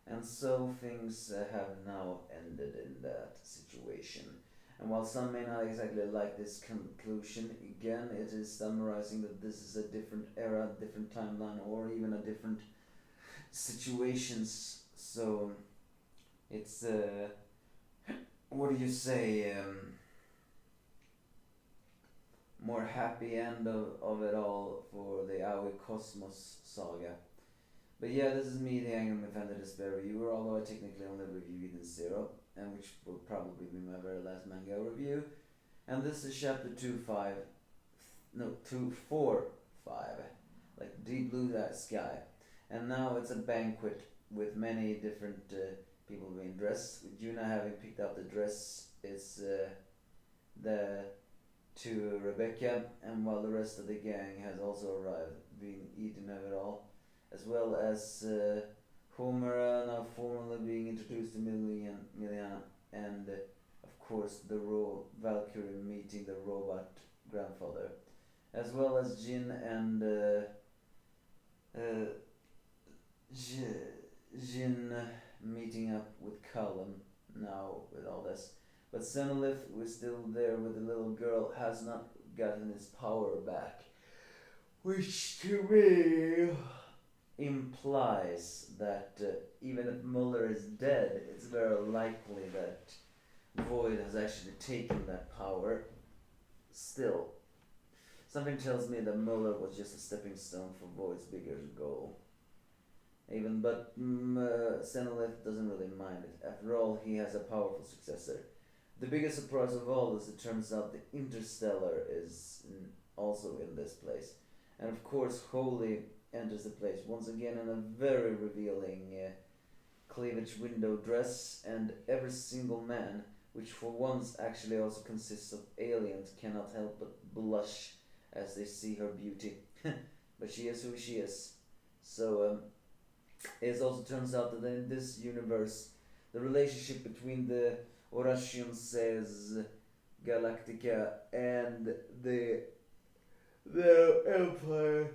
And so things have now ended in that situation. And while some may not exactly like this conclusion, again, it is summarizing that this is a different era, different timeline, or even a different situations. So it's what do you say? More happy end of it all for the Aoi Cosmos saga. But yeah, this is me, the Angry Fan, the Despair reviewer, although I technically only reviewed Eden Zero, and which will probably be my very last manga review. And this is chapter 2-5, no, 2-4-5, like Deep Blue Sky. And now it's a banquet with many different people being dressed. With Juna having picked up the dress, it's the to Rebecca, and while the rest of the gang has also arrived, being eaten of it all, as well as Homer now formally being introduced to Miliana, and of course the Valkyrie meeting the robot grandfather, as well as Jin and Jin meeting up with Cullen now with all this. But Senolith, who is still there with the little girl, has not gotten his power back. Which to me implies that even if Muller is dead, it's very likely that Void has actually taken that power. Still, something tells me that Muller was just a stepping stone for Void's bigger goal. But Senolith doesn't really mind it. After all, he has a powerful successor. The biggest surprise of all is it turns out the Interstellar is also in this place. And of course, Holy enters the place once again in a very revealing cleavage window dress, and every single man, which for once actually also consists of aliens, cannot help but blush as they see her beauty. But she is who she is. So it also turns out that in this universe, the relationship between the Oration says Galactica and the Empire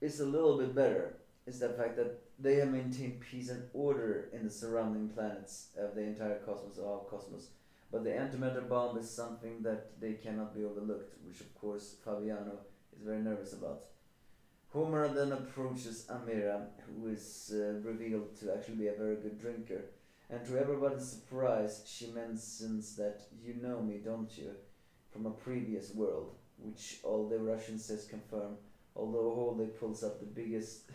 is a little bit better. Is the fact that they have maintained peace and order in the surrounding planets of the entire cosmos, of our cosmos. But the antimatter bomb is something that they cannot be overlooked, which of course Fabiano is very nervous about. Homer then approaches Amira, who is revealed to actually be a very good drinker. And to everybody's surprise, she mentions that you know me, don't you, from a previous world, which all the Russians says confirm, although Holly pulls up the biggest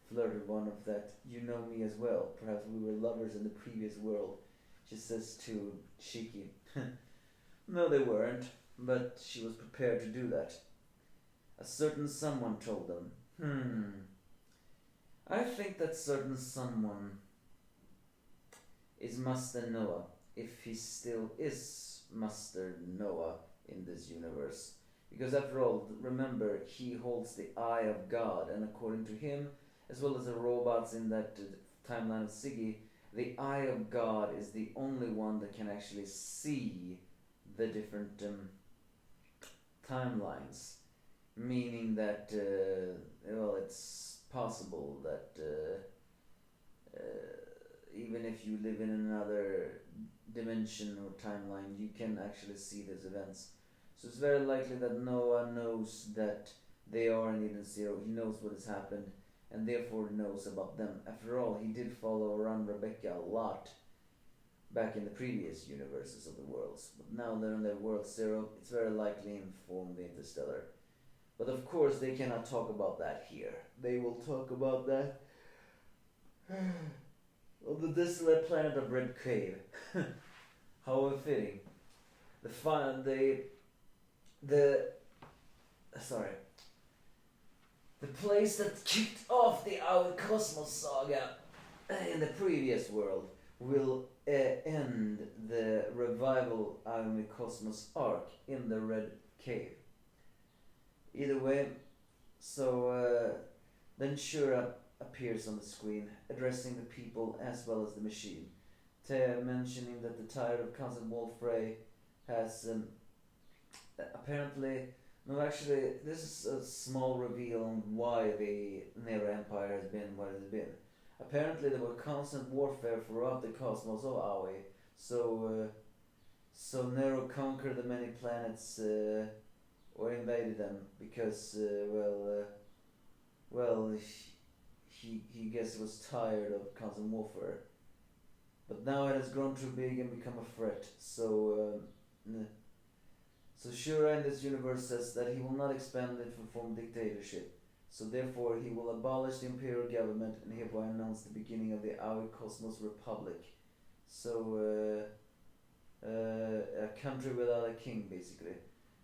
flirted one of that, you know me as well, perhaps we were lovers in the previous world, she says to Shiki. No, they weren't, but she was prepared to do that. A certain someone told them. I think that certain someone is Master Noah, if he still is Master Noah in this universe. Because after all, remember, he holds the eye of God, and according to him, as well as the robots in that timeline of Siggy, the eye of God is the only one that can actually see the different timelines. Meaning that, it's possible that even if you live in another dimension or timeline, you can actually see these events. So it's very likely that Noah knows that they are in Eden Zero. He knows what has happened, and therefore knows about them. After all, he did follow around Rebecca a lot back in the previous universes of the worlds. But now they're in their world zero, it's very likely informed the Interstellar. But of course, they cannot talk about that here. They will talk about that on the desolate planet of Red Cave. How fitting. The place that kicked off the Our Cosmos saga in the previous world will end the revival Our Cosmos arc in the Red Cave. Either way, so then Shura appears on the screen, addressing the people as well as the machine, mentioning that the tire of Cousin Wolfrey has apparently... No, actually, this is a small reveal on why the Nero Empire has been what it has been. Apparently there were constant warfare throughout the cosmos of Aoi, so Nero conquered the many planets or invaded them because, well, he guess was tired of constant warfare. But now it has grown too big and become a threat. So Shura in this universe says that he will not expand it for form dictatorship. So therefore he will abolish the imperial government and hereby announce the beginning of the Aoi Cosmos Republic. So a country without a king, basically.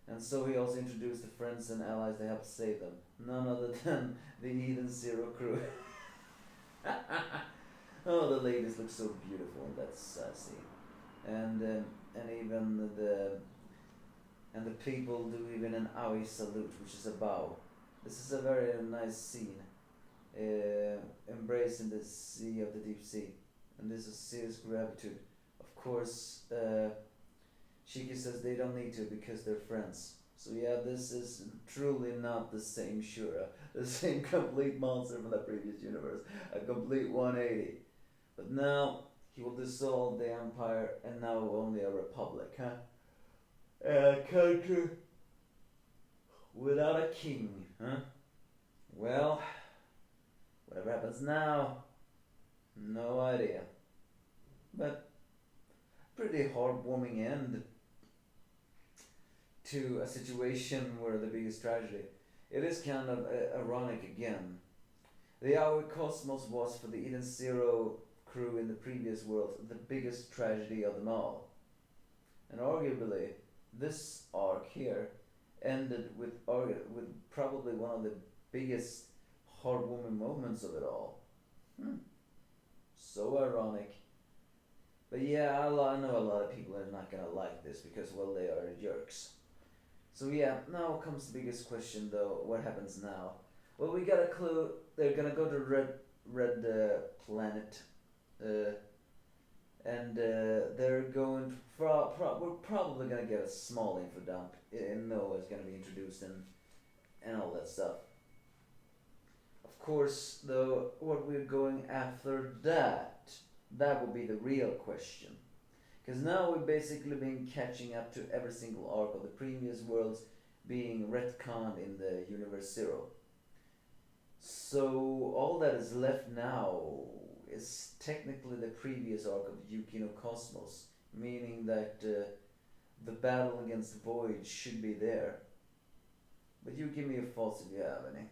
And so he also introduced the friends and allies that helped save them. None other than the Eden Zero crew. Oh, the ladies look so beautiful in that scene, and even the people do even an Aoi salute, which is a bow. This is a very nice scene, embracing the sea of the deep sea, and this is serious gratitude. Of course, Shiki says they don't need to because they're friends. So yeah, this is truly not the same Shura, the same complete monster from the previous universe, a complete 180. But now he will dissolve the empire and now only a republic, huh? A country without a king, huh? Well, whatever happens now, no idea. But pretty heartwarming end to a situation where the biggest tragedy. It is kind of ironic again. The Aoi Cosmos was for the Eden Zero crew in the previous world the biggest tragedy of them all. And arguably, this arc here ended with probably one of the biggest heartwarming moments of it all. So ironic. But yeah, I know a lot of people are not gonna like this because, well, they are jerks. So yeah, now comes the biggest question though. What happens now? Well, we got a clue. They're gonna go to red planet, and they're going to we're probably gonna get a small info dump. And Noah's gonna be introduced and all that stuff. Of course, though, what we're going after that will be the real question. Because now we've basically been catching up to every single arc of the previous worlds being retconned in the Universe Zero. So all that is left now is technically the previous arc of Yukino Cosmos, meaning that the battle against Void should be there. But you give me your thoughts if you have any.